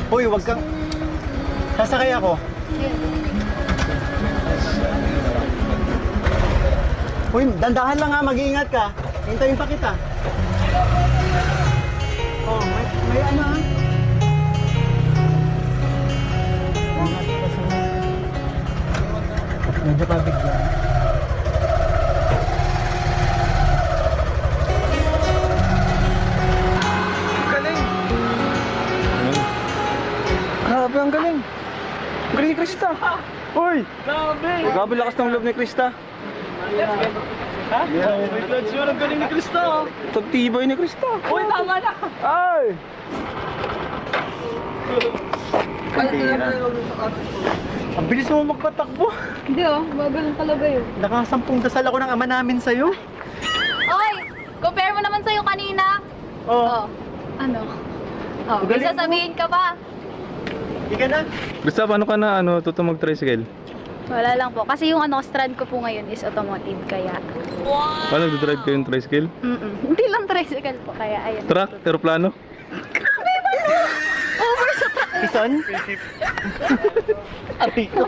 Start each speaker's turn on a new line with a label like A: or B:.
A: Uy, wag kang... Sasakay ako. Uy, dandahan lang ha, mag-iingat ka. Hintayin pa kita. Oh, may ano ha? Medyo pabigyan.
B: Galing! Grabe, ang galing! Ang galing ni Krista! Uy!
C: Grabe!
B: Grabe lakas ng loob ni Krista!
C: Ha? May blood sure, ang galing ni Krista.
B: Tagtibay ni Krista!
C: Uy, tama na!
B: Ay!
A: Ang bilis mo magpatakbo.
D: Hindi bagal lang talaga yun.
A: Nakasampung dasal ako ng ama namin sa'yo.
D: Oy! Compare mo naman sa'yo kanina.
A: Oh,
D: Ano? Oh, may
A: Galing mo.
D: sasabihin ka ba?
A: di ka na.
B: Krista, paano ka na tuto mag-tricycle?
D: Wala lang po. Kasi yung strand ko po ngayon is automotive, kaya...
B: Paano nag-drive kayo yung tricycle?
D: Hindi lang tricycle po, kaya ayun.
B: Truck? Aeroplano?
D: Over sa
A: Ison? Ati ko.